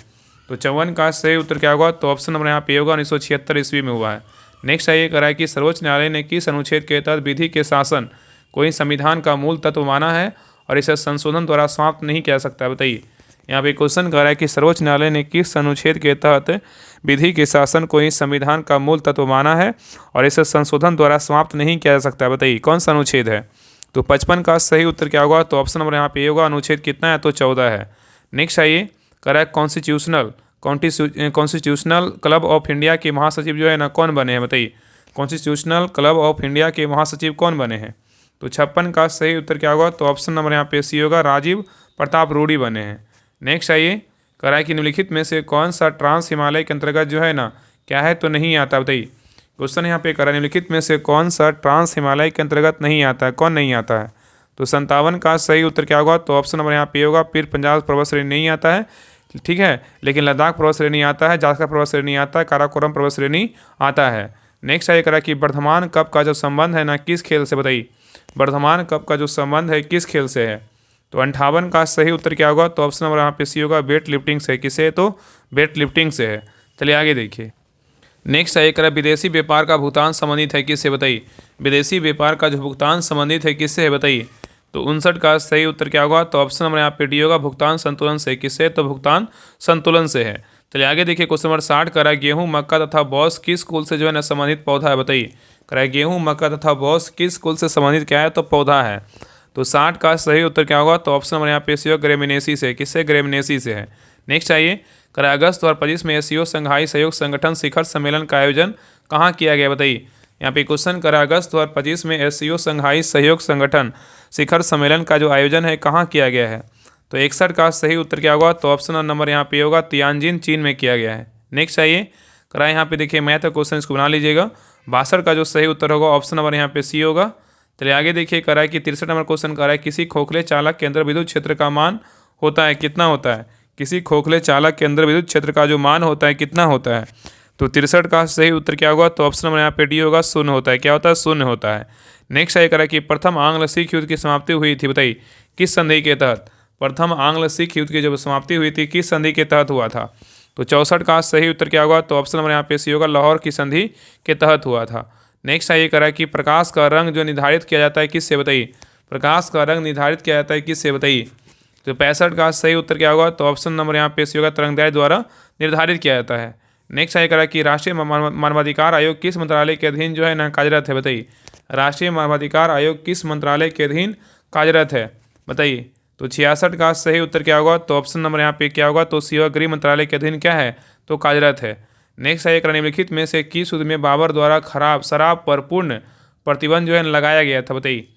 तो 54 का सही उत्तर क्या होगा, तो ऑप्शन नंबर यहाँ पे होगा 1976 ईस्वी में हुआ है। नेक्स्ट है ये करा कि सर्वोच्च न्यायालय ने किस अनुच्छेद के तहत विधि के शासन को ही संविधान का मूल तत्व माना है और इसे संशोधन द्वारा समाप्त नहीं किया सकता, बताइए। यहाँ पे क्वेश्चन कर रहा है कि सर्वोच्च न्यायालय ने किस अनुच्छेद के तहत विधि के शासन को ही संविधान का मूल तत्व माना है और इसे संशोधन द्वारा समाप्त नहीं किया जा सकता, बताइए कौन सा अनुच्छेद है। तो 55 का सही उत्तर क्या होगा, तो ऑप्शन नंबर यहाँ पे होगा, अनुच्छेद कितना है, तो 14 है। नेक्स्ट आइए करा कॉन्स्टिट्यूशनल क्लब ऑफ इंडिया के महासचिव जो है ना कौन बने हैं, बताइए। कॉन्स्टिट्यूशनल क्लब ऑफ इंडिया के महासचिव कौन बने हैं। तो 56 का सही उत्तर क्या होगा, तो ऑप्शन नंबर यहाँ पे सी होगा, राजीव प्रताप रूडी बने हैं। नेक्स्ट आइए कराए कि निम्नलिखित में से कौन सा ट्रांस हिमालय के अंतर्गत जो है ना क्या है तो नहीं आता, बताइए। क्वेश्चन यहाँ पे करा निम्नलिखित में से कौन सा ट्रांस हिमालय के अंतर्गत नहीं आता है, कौन नहीं आता है। तो 57 का सही उत्तर क्या होगा, तो ऑप्शन नंबर यहाँ पे होगा, पीर पंजाब पर्वत श्रेणी नहीं आता है, ठीक है। लेकिन लद्दाख पर्वत श्रेणी आता है, जास्कर पर्वत श्रेणी आता है, काराकोरम पर्वत श्रेणी आता है। नेक्स्ट आइए करा कि वर्धमान कप का जो संबंध है ना किस खेल से, बताइए। वर्धमान कप का जो संबंध है किस खेल से है। तो 58 का सही उत्तर क्या होगा, तो ऑप्शन नंबर यहाँ पे सी होगा, वेट लिफ्टिंग से। किसे, तो वेट लिफ्टिंग से है। चलिए आगे देखिए। नेक्स्ट है करा विदेशी व्यापार का भुगतान संबंधित है किससे, बताइए। विदेशी व्यापार का जो भुगतान संबंधित है किससे है, बताइए। तो 59 का सही उत्तर क्या होगा, तो ऑप्शन नंबर यहाँ पे डी होगा, भुगतान संतुलन से। किससे, तो भुगतान संतुलन से है। चलिए आगे देखिए क्वेश्चन नंबर 60 करा गेहूँ मक्का तथा बॉस किस कुल से जो है ना संबंधित पौधा है, बताइए। करा गेहूँ मक्का तथा बॉस किस कुल से संबंधित क्या है, तो पौधा है। तो 60 का सही उत्तर क्या होगा, तो ऑप्शन नंबर यहाँ पे सी होगा, ग्रेमिनेसी से। किससे, ग्रेमिनेसी से है। नेक्स्ट आइए करें अगस्त 2025 में एससीओ संघाई सहयोग संगठन शिखर सम्मेलन का आयोजन कहाँ किया गया, बताइए। यहाँ पे क्वेश्चन करा अगस्त 2025 में एससीओ संघाई सहयोग संगठन शिखर सम्मेलन का जो आयोजन है कहाँ किया गया है। तो 61 का सही उत्तर क्या होगा, तो ऑप्शन नंबर यहाँ पे होगा तियानजिन चीन में किया गया है। नेक्स्ट आइए करा यहाँ पे देखिए मैथ का क्वेश्चन, इसको बना लीजिएगा। 62 का जो सही उत्तर होगा ऑप्शन नंबर यहाँ पे सी होगा। चलिए आगे देखिए करा है कि 63 नंबर क्वेश्चन करा है किसी खोखले चालक के अंदर विद्युत क्षेत्र का मान होता है कितना होता है। किसी खोखले चालक के अंदर विद्युत क्षेत्र का जो मान होता है कितना होता है। तो 63 का सही उत्तर क्या होगा, तो ऑप्शन नंबर यहाँ पे डी होगा, शून्य होता है। क्या होता है, शून्य होता है। नेक्स्ट आइए करा कि प्रथम आंग्ल सिख युद्ध की समाप्ति हुई थी, बताइए किस संधि के तहत। प्रथम आंग्ल सिख युद्ध की जब समाप्ति हुई थी किस संधि के तहत हुआ था। तो 64 का सही उत्तर क्या होगा, तो ऑप्शन नंबर यहाँ पे सी होगा, लाहौर की संधि के तहत हुआ था। नेक्स्ट आइए करा कि प्रकाश का रंग जो निर्धारित किया जाता है किससे, बताइए। प्रकाश का रंग निर्धारित किया जाता है किससे, बताइए। तो 65 का सही उत्तर क्या होगा, तो ऑप्शन नंबर यहाँ पे सी होगा, तरंगदैर्घ्य द्वारा निर्धारित किया जाता है। नेक्स्ट आइए करा कि राष्ट्रीय मानवाधिकार आयोग किस मंत्रालय के अधीन जो है ना कार्यरत है, बताइए। राष्ट्रीय मानवाधिकार आयोग किस मंत्रालय के अधीन कार्यरत है, बताइए। तो 66 का सही उत्तर क्या होगा, तो ऑप्शन नंबर यहाँ पे क्या होगा, तो सी होगा, गृह मंत्रालय के अधीन क्या है, तो कार्यरत है। नेक्स्ट आइए निम्नलिखित में से किस युद्ध में बाबर द्वारा खराब शराब पर पूर्ण प्रतिबंध जो है लगाया गया था, बताइए।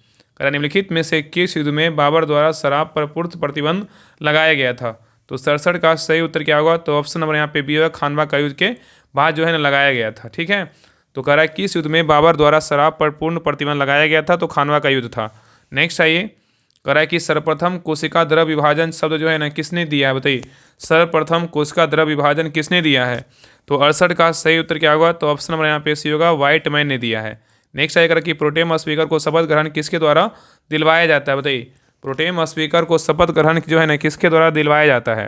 निम्नलिखित में से किस युद्ध में बाबर द्वारा शराब पर पूर्ण प्रतिबंध लगाया गया था। तो 67 का सही उत्तर क्या होगा, तो ऑप्शन नंबर यहाँ पे बी होगा, खानवा का युद्ध के बाद जो है ना लगाया गया था। ठीक है, तो कह रहा है किस युद्ध में बाबर द्वारा शराब पर पूर्ण प्रतिबंध लगाया गया था, तो खानवा का युद्ध था। नेक्स्ट आइए कह रहा है कि सर्वप्रथम कोशिका द्रव विभाजन शब्द जो है ना किसने दिया है, बताइए। सर्वप्रथम कोशिका द्रव विभाजन किसने दिया है। तो 68 का सही उत्तर क्या होगा, तो ऑप्शन नंबर यहाँ पे सी होगा, वाइटमैन ने दिया है। नेक्स्ट आएगा कि प्रोटेम स्पीकर को शपथ ग्रहण किसके द्वारा दिलवाया जाता है, बताइए। प्रोटेम स्पीकर को शपथ ग्रहण जो है ना किसके द्वारा दिलवाया जाता है।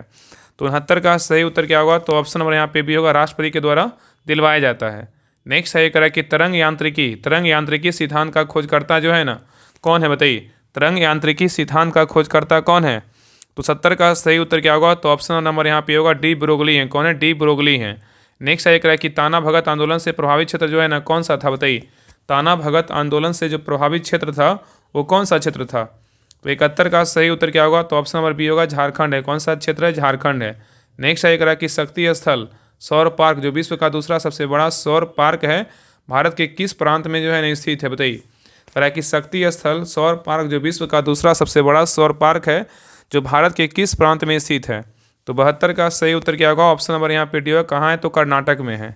तो 69 का सही उत्तर क्या होगा, तो ऑप्शन नंबर यहाँ पे भी होगा, राष्ट्रपति के द्वारा दिलवाया जाता है। नेक्स्ट है करा कि तरंग यांत्रिकी सिद्धांत का खोजकर्ता जो है ना कौन है, बताइए। तरंग यांत्रिकी सिद्धांत का खोजकर्ता कौन है। तो 70 का सही उत्तर क्या होगा, तो ऑप्शन नंबर यहाँ पे होगा, डी ब्रोगली है। कौन है, डी ब्रोगली हैं। नेक्स्ट है करा कि ताना भगत आंदोलन से प्रभावित क्षेत्र जो है ना कौन सा था, बताइए। ताना भगत आंदोलन से जो प्रभावित क्षेत्र था वो कौन सा क्षेत्र था। तो 71 का सही उत्तर क्या होगा, तो ऑप्शन नंबर बी होगा, झारखंड है। कौन सा क्षेत्र है, झारखंड है। नेक्स्ट है करा कि शक्ति स्थल सौर पार्क जो विश्व का दूसरा सबसे बड़ा सौर पार्क है भारत के किस प्रांत में जो है ना स्थित है, बताइए। करा कि शक्ति स्थल सौर पार्क जो विश्व का दूसरा सबसे बड़ा सौर पार्क है जो भारत के किस प्रांत में स्थित है। तो 72 का सही उत्तर क्या होगा, ऑप्शन नंबर यहाँ पे डी होगा, कहाँ है, तो कर्नाटक में है।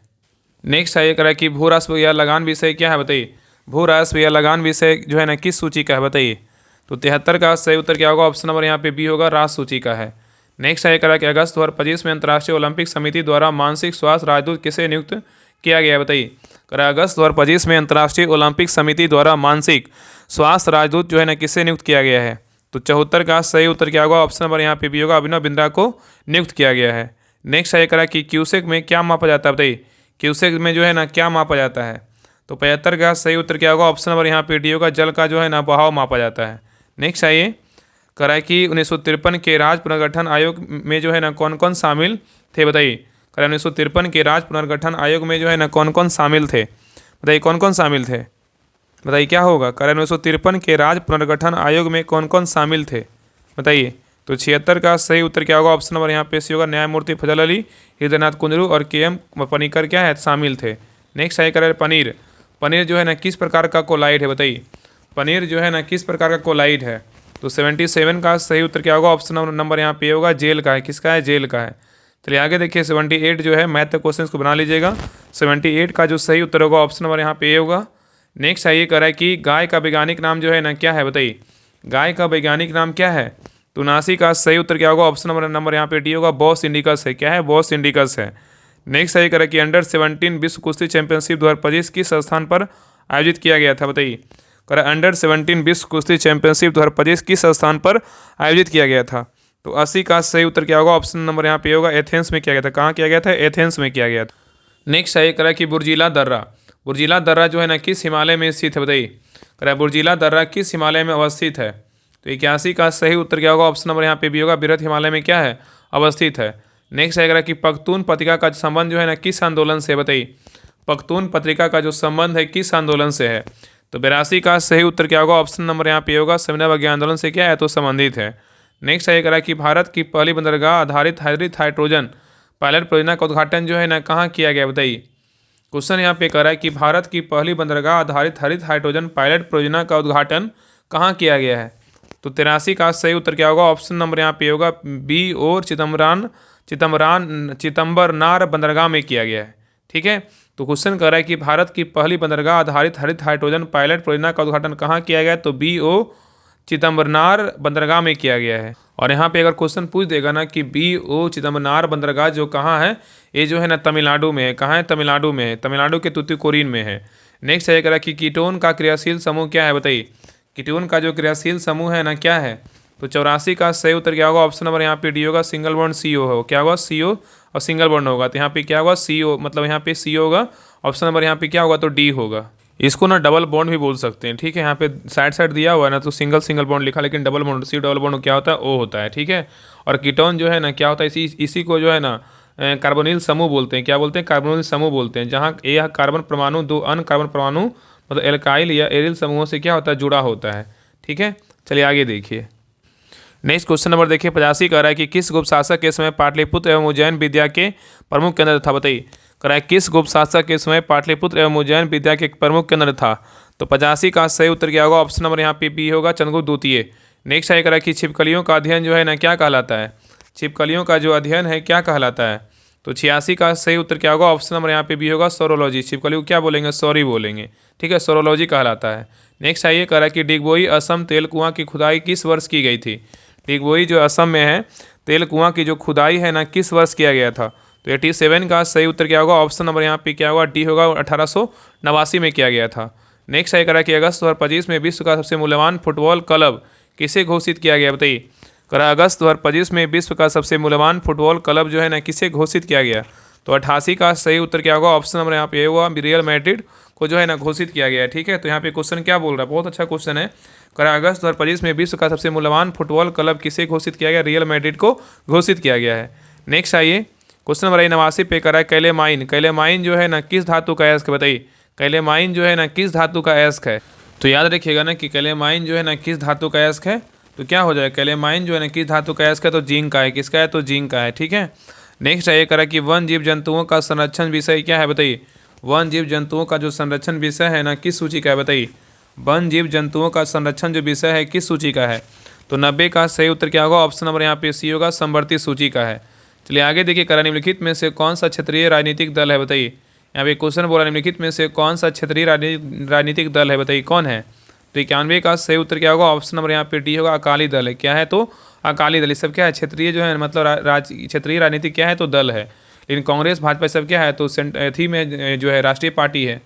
नेक्स्ट है करा कि भू राजस्व या लगान विषय क्या है, बताइए। भू राजस्व या लगान विषय जो है ना किस सूची का है, बताइए। तो 73 का सही उत्तर क्या होगा, ऑप्शन नंबर यहाँ पे बी होगा, राज सूची का है। नेक्स्ट है करा कि अगस्त 2025 में अंतर्राष्ट्रीय ओलंपिक समिति द्वारा मानसिक स्वास्थ्य राजदूत किसे नियुक्त किया गया, बताइए। करा अगस्त 2025 में अंतर्राष्ट्रीय ओलंपिक समिति द्वारा मानसिक स्वास्थ्य राजदूत जो है ना किसे नियुक्त किया गया है। तो 74 का सही उत्तर क्या होगा, ऑप्शन नंबर यहाँ पे भी होगा, अभिनव बिंद्रा को नियुक्त किया गया है। नेक्स्ट है करा कि क्यूसेक में क्या मापा जाता है, बताइए। क्यूसेक में जो है ना क्या मापा जाता है। तो 75 का सही उत्तर क्या होगा, ऑप्शन नंबर यहाँ पे डी होगा, जल का जो है ना बहाव मापा जाता है। नेक्स्ट आइए करा कि 1953 के राज्य पुनर्गठन आयोग में जो है ना कौन कौन शामिल थे, बताइए। करा 1953 के राज्य पुनर्गठन आयोग में जो है ना कौन कौन शामिल थे, बताइए। कौन कौन शामिल थे, बताइए क्या होगा। करा 1953 के राज्य पुनर्गठन आयोग में कौन कौन शामिल थे, बताइए। तो 76 का सही उत्तर क्या होगा, ऑप्शन नंबर यहाँ पे सी होगा, न्यायमूर्ति फजल अली, हृदयनाथ कुंजरू और के.एम. पनिकर क्या है, शामिल थे। नेक्स्ट है करा पनीर जो है ना किस प्रकार का कोलाइड है, बताइए। पनीर जो है ना किस प्रकार का कोलाइड है। तो 77 का सही उत्तर क्या होगा, ऑप्शन नंबर यहाँ पे होगा, जेल का है। किसका है, जेल का है। चलिए आगे देखिए 78 जो है मैथ क्वेश्चन को बना लीजिएगा। 78 का जो सही उत्तर होगा ऑप्शन नंबर यहाँ पे ए होगा। नेक्स्ट आइए करा कि गाय का वैज्ञानिक नाम जो है ना क्या है, बताइए। गाय का वैज्ञानिक नाम क्या है। तो 79 का सही उत्तर क्या होगा, ऑप्शन नंबर यहाँ पे डी होगा, बॉस इंडिकस है। क्या है, बॉस इंडिकस है। नेक्स्ट आइए करा कि अंडर-17 विश्व कुश्ती चैंपियनशिप 2025 किस स्थान पर आयोजित किया गया था, बताइए। करा अंडर-17 विश्व कुश्ती चैंपियनशिप 2025 किस स्थान पर आयोजित किया गया था। तो 80 का सही उत्तर क्या होगा, ऑप्शन नंबर यहाँ पे होगा, एथेंस में किया गया था। कहाँ किया गया था, एथेंस में किया गया था। नेक्स्ट आइए करा कि बुर्जिला दर्रा जो है ना किस हिमालय में स्थित है, बताइए। करा बुर्जिला दर्रा किस हिमालय में अवस्थित है। तो 81 का सही उत्तर क्या होगा, ऑप्शन नंबर यहाँ पे भी होगा, बृहत हिमालय में क्या है, अवस्थित है। नेक्स्ट आएगा कि पख्तून पत्रिका का संबंध जो है ना किस आंदोलन से, बताइए। पख्तून पत्रिका का जो संबंध है किस आंदोलन से है। तो 82 का सही उत्तर क्या होगा, ऑप्शन नंबर यहाँ पे होगा, संविदा विज्ञान आंदोलन से क्या है, तो संबंधित है। नेक्स्ट आइए करा कि भारत की पहली बंदरगाह आधारित हरित हाइड्रोजन पायलट परियोजना का उद्घाटन जो है ना कहाँ किया गया बताइए। क्वेश्चन यहाँ पे कर रहा है कि भारत की पहली बंदरगाह आधारित हरित हाइड्रोजन पायलट परियोजना का उद्घाटन कहाँ किया गया है। तो 83 का सही उत्तर क्या होगा, ऑप्शन नंबर यहाँ पे होगा बी और चितंबरनार बंदरगाह में किया गया है। ठीक है, तो क्वेश्चन कर रहा है कि भारत की पहली बंदरगाह आधारित हरित हाइड्रोजन पायलट परियोजना का उद्घाटन कहाँ किया गया है, तो बी ओ चिदम्बरनार बंदरगाह में किया गया है। और यहाँ पे अगर क्वेश्चन पूछ देगा ना कि बी ओ चिदम्बरनार बंदरगाह जो कहाँ है, ये जो है ना तमिलनाडु में है। कहाँ है, तमिलनाडु में है, तमिलनाडु के तूतीकोरिन में है। नेक्स्ट है करा कि कीटोन का क्रियाशील समूह क्या है बताइए। कीटोन का जो क्रियाशील समूह है ना क्या है, तो 84 का सही उत्तर क्या होगा, ऑप्शन नंबर यहाँ पे डी होगा, सिंगल बॉन्ड CO हो। क्या होगा, CO और सिंगल बॉन्ड होगा, तो यहाँ पे क्या होगा CO, मतलब यहाँ पे CO होगा। ऑप्शन नंबर यहाँ पे क्या होगा, तो डी होगा। इसको ना डबल बॉन्ड भी बोल सकते हैं। ठीक है, यहाँ पे साइड साइड दिया हुआ है ना, तो सिंगल सिंगल बॉन्ड लिखा, लेकिन double bond C double bond क्या होता है, O होता है। ठीक है, और कीटोन जो है ना क्या होता है, इसी को जो है ना कार्बोनिल समूह बोलते हैं। क्या बोलते हैं, कार्बोनिल समूह बोलते हैं, जहाँ यह कार्बन परमाणु दो अन्य कार्बन परमाणु मतलब एल्काइल या एरिल समूहों से क्या होता है, जुड़ा होता है। ठीक है, चलिए आगे देखिए। नेक्स्ट क्वेश्चन नंबर देखिए 85 कह रहा है कि किस गुप्त शासक के समय पाटलिपुत्र एवं उज्जैन विद्या के प्रमुख केंद्र था बताइए। कह रहा है किस गुप्त शासक के समय पाटलिपुत्र एवं उज्जैन विद्या के प्रमुख केंद्र था, तो 85 का सही उत्तर क्या होगा, ऑप्शन नंबर यहाँ पे बी होगा, चंद्रगुप्त द्वितीय। नेक्स्ट है कह रहा है कि छिपकलियों का अध्ययन जो है ना क्या कहलाता है, छिपकलियों का जो अध्ययन है क्या कहलाता है, तो 86 का सही उत्तर क्या होगा, ऑप्शन नंबर यहाँ पे बी होगा, सोरोलॉजी। छिपकली को क्या बोलेंगे, सॉरी बोलेंगे। ठीक है, सोरोलॉजी कहलाता है। नेक्स्ट आइए कह रहा है कि डिगबोई असम तेल कुआं की खुदाई किस वर्ष की गई थी। डिगबोई जो असम में है, तेल कुआं की जो खुदाई है ना किस वर्ष किया गया था, तो 87 का सही उत्तर क्या होगा, ऑप्शन नंबर यहाँ पे क्या होगा, डी होगा, 1889 में किया गया था। नेक्स्ट है कह रहा है कि अगस्त 2025 में विश्व का सबसे मूल्यवान फुटबॉल क्लब किसे घोषित किया गया बताइए। कह रहा है अगस्त 2025 में विश्व का सबसे मूल्यवान फुटबॉल क्लब जो है ना किसे घोषित किया गया, तो 88 का सही उत्तर क्या होगा, ऑप्शन नंबर यहाँ पे हुआ, रियल मैड्रिड को जो है ना घोषित किया गया है। ठीक है, तो यहाँ पे क्वेश्चन क्या बोल रहा है, बहुत अच्छा क्वेश्चन है। कह रहा है अगस्त 2025 में विश्व का सबसे मूल्यवान फुटबॉल क्लब किसे घोषित किया गया, रियल मैड्रिड को घोषित किया गया है। नेक्स्ट आइए क्वेश्चन नंबर 89 पे कह रहा है कैलेमाइन, कैलेमाइन जो है ना किस धातु का अयस्क है बताइए। कैलेमाइन जो है ना किस धातु का अयस्क है, तो याद रखिएगा ना कि कैलेमाइन जो है ना किस धातु का अयस्क है, तो क्या हो जाएगा, कैलेमाइन जो है ना किस धातु का अयस्क है, तो जिंक का है। किसका है, तो जिंक का है। ठीक है, नेक्स्ट है ये कह रहा है कि वन जीव जंतुओं का संरक्षण विषय क्या है बताइए। वन जीव जंतुओं का जो संरक्षण विषय है ना किस सूची का है बताइए। वन जीव जंतुओं का संरक्षण जो विषय है किस सूची का है, तो 90 का सही उत्तर क्या होगा, ऑप्शन नंबर यहाँ पे सी होगा, समवर्ती सूची का है। चलिए आगे देखिए, करा निम्नलिखित में से कौन सा क्षेत्रीय राजनीतिक दल है बताइए। यहाँ पे क्वेश्चन बोला निम्नलिखित में से कौन सा क्षेत्रीय राजनीतिक दल है बताइए, कौन है, तो 91 का सही उत्तर क्या होगा, ऑप्शन नंबर यहाँ पे डी होगा, अकाली दल है। क्या है, तो अकाली दल। ये सब क्या है, क्षेत्रीय जो है मतलब क्षेत्रीय राजनीति क्या है, तो दल है। लेकिन कांग्रेस भाजपा सब क्या है, तो थी में जो है राष्ट्रीय पार्टी है।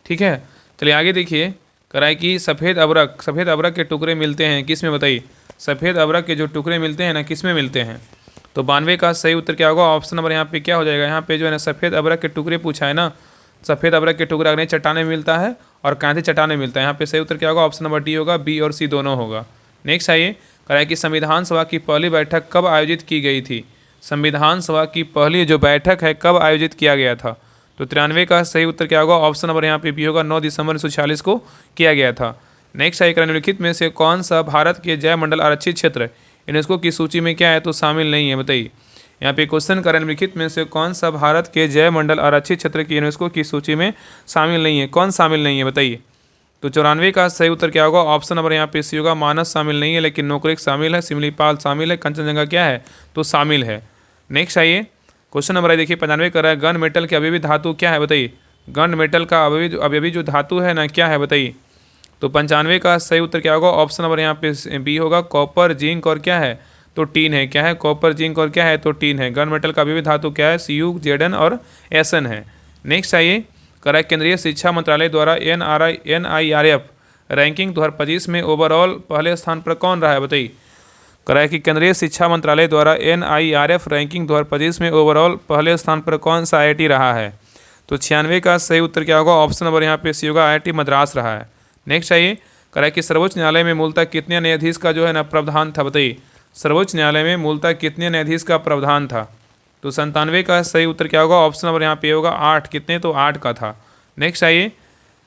ठीक है, चलिए आगे देखिए, कराए कि सफ़ेद अबरक के टुकड़े मिलते हैं किस में बताइए। सफ़ेद अबरक के जो टुकड़े मिलते हैं ना किस में मिलते हैं, तो 92 का सही उत्तर क्या होगा, ऑप्शन नंबर यहाँ पे क्या हो जाएगा, यहाँ पे जो है ना सफ़ेद अबरक के टुकड़े पूछा है ना, सफ़ेद अबरक के टुकड़े अग्नि चट्टाने में मिलता है और कांति चट्टाने में मिलता है। यहाँ पे सही उत्तर क्या होगा, ऑप्शन नंबर डी होगा, बी और सी दोनों होगा। नेक्स्ट आइए, कराए कि संविधान सभा की पहली बैठक कब आयोजित की गई थी। संविधान सभा की पहली जो बैठक है कब आयोजित किया गया था, तो 93 का सही उत्तर क्या होगा, ऑप्शन नंबर यहाँ पे बी होगा, 9 दिसंबर 1946 को किया गया था। नेक्स्ट है निम्नलिखित में से कौन सा भारत के जैव मंडल आरक्षित क्षेत्र यूनेस्को की सूची में क्या है, तो शामिल नहीं है बताइए। यहाँ पे क्वेश्चन करें निम्नलिखित में से कौन सा भारत के जैव मंडल आरक्षित क्षेत्र की यूनेस्को की सूची में शामिल नहीं है, कौन शामिल नहीं है बताइए। तो 94 का सही उत्तर क्या होगा, ऑप्शन नंबर यहाँ पे सी होगा, मानस शामिल नहीं है, लेकिन नोकरेक शामिल है, सिमलीपाल शामिल है, कंचनजंगा क्या है, तो शामिल है। नेक्स्ट आइए क्वेश्चन नंबर देखिए 95 कर रहा है गन मेटल के अवयवी धातु क्या है बताइए। गन मेटल का अवयवी जो धातु है ना क्या है बताइए, तो 95 का सही उत्तर क्या होगा, ऑप्शन नंबर यहाँ पे बी होगा, कॉपर जिंक और क्या है, तो टीन है। क्या है, कॉपर जिंक और क्या है, तो टीन है। गन मेटल का अवयवी धातु क्या है, Cu Zn और Sn है। नेक्स्ट आइए करा केंद्रीय शिक्षा मंत्रालय द्वारा NIRF रैंकिंग 2025 में ओवरऑल पहले स्थान पर कौन रहा है बताइए। करा कि केंद्रीय शिक्षा मंत्रालय द्वारा NIRF रैंकिंग 2025 में ओवरऑल पहले स्थान पर कौन सा IIT रहा है, तो 96 का सही उत्तर क्या होगा, ऑप्शन नंबर यहाँ पे सी होगा, IIT मद्रास रहा है। नेक्स्ट आइए करा कि सर्वोच्च न्यायालय में मूलतः कितने न्यायाधीश का जो है ना प्रावधान था बताइए। सर्वोच्च न्यायालय में मूलतः कितने न्यायाधीश का प्रावधान था, तो 97 का सही उत्तर क्या होगा, ऑप्शन नंबर यहाँ पे होगा 8। कितने, तो 8 का था। नेक्स्ट आइए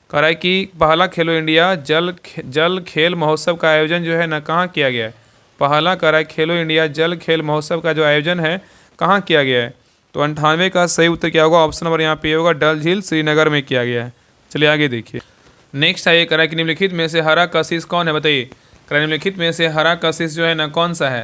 कह रहा है कि पहला खेलो इंडिया जल खेल महोत्सव का आयोजन जो है ना कहाँ किया गया है। पहला कह रहा है खेलो इंडिया जल खेल महोत्सव का जो आयोजन है कहाँ किया गया है, तो 98 का सही उत्तर क्या होगा, ऑप्शन नंबर यहाँ पे होगा, डल झील श्रीनगर में किया गया है। चलिए आगे देखिए। नेक्स्ट है, करा कि निम्नलिखित में से हरा कशिश कौन है, बताइए। करा निम्नलिखित में से हरा कशिश जो है ना कौन सा है।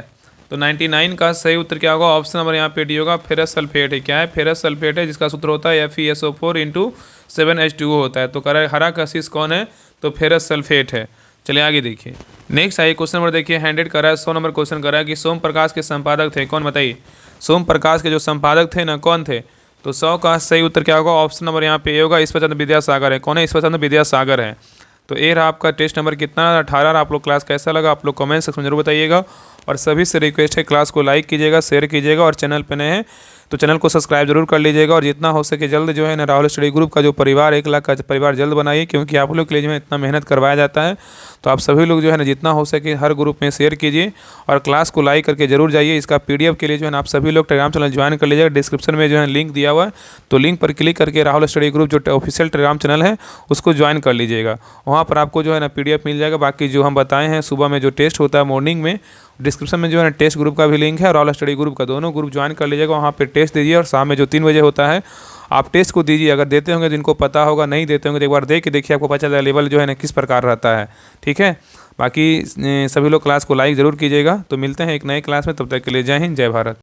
तो 99 का सही उत्तर क्या होगा, ऑप्शन नंबर यहाँ पे डी होगा, फेरस सल्फेट है। क्या है, फेरस सल्फेट है, जिसका सूत्र होता है FeSO4 × 7H2O होता है। तो कह रहा है हरा कशिश कौन है, तो फेरस सल्फेट है। चलिए आगे देखिए। नेक्स्ट आइए क्वेश्चन नंबर देखिए, 100 कर रहा है, 100 नंबर क्वेश्चन कर रहा है कि सोम प्रकाश के संपादक थे कौन, बताइए। सोम प्रकाश के जो संपादक थे ना कौन थे। तो 100 का सही उत्तर क्या होगा, ऑप्शन नंबर यहाँ पे ए होगा, ईश्वरचंद्र विद्यासागर है। कौन है, ईश्वरचंद्र विद्यासागर है। तो ये रहा आपका टेस्ट नंबर कितना, 18। आप लोग क्लास कैसा लगा आप लोग कमेंट सेक्शन में जरूर बताइएगा। और सभी से रिक्वेस्ट है, क्लास को लाइक कीजिएगा, शेयर कीजिएगा, और चैनल पे नए हैं तो चैनल को सब्सक्राइब जरूर कर लीजिएगा। और जितना हो सके जल्द जो है ना राहुल स्टडी ग्रुप का जो परिवार 1 लाख का परिवार जल्द बनाइए, क्योंकि आप लोग के लिए जो है इतना मेहनत करवाया जाता है। तो आप सभी लोग जो है ना जितना हो सके हर ग्रुप में शेयर कीजिए और क्लास को लाइक करके जरूर जाइए। इसका PDF के लिए जो है ना आप सभी लोग टेलीग्राम चैनल ज्वाइन कर लीजिएगा। डिस्क्रिप्शन में जो है लिंक दिया हुआ है, तो लिंक पर क्लिक करके राहुल स्टडी ग्रुप जो ऑफिशियल टेलीग्राम चैनल है उसको ज्वाइन कर लीजिएगा। वहाँ पर आपको जो है ना PDF मिल जाएगा। बाकी जो हम बताए हैं सुबह में जो टेस्ट होता है मॉर्निंग में, डिस्क्रिप्शन में जो है ना टेस्ट ग्रुप का भी लिंक है और राहुल स्टडी ग्रुप का, दोनों ग्रुप ज्वाइन कर लीजिएगा। वहाँ पे टेस्ट दीजिए और शाम में जो 3 बजे होता है आप टेस्ट को दीजिए। अगर देते होंगे जिनको पता होगा, नहीं देते होंगे तो एक बार दे के देखिए, आपको पता चलेगा लेवल जो है ना किस प्रकार रहता है। ठीक है, बाकी सभी लोग क्लास को लाइक ज़रूर कीजिएगा। तो मिलते हैं एक नए क्लास में, तब तक के लिए जय हिंद, जय भारत।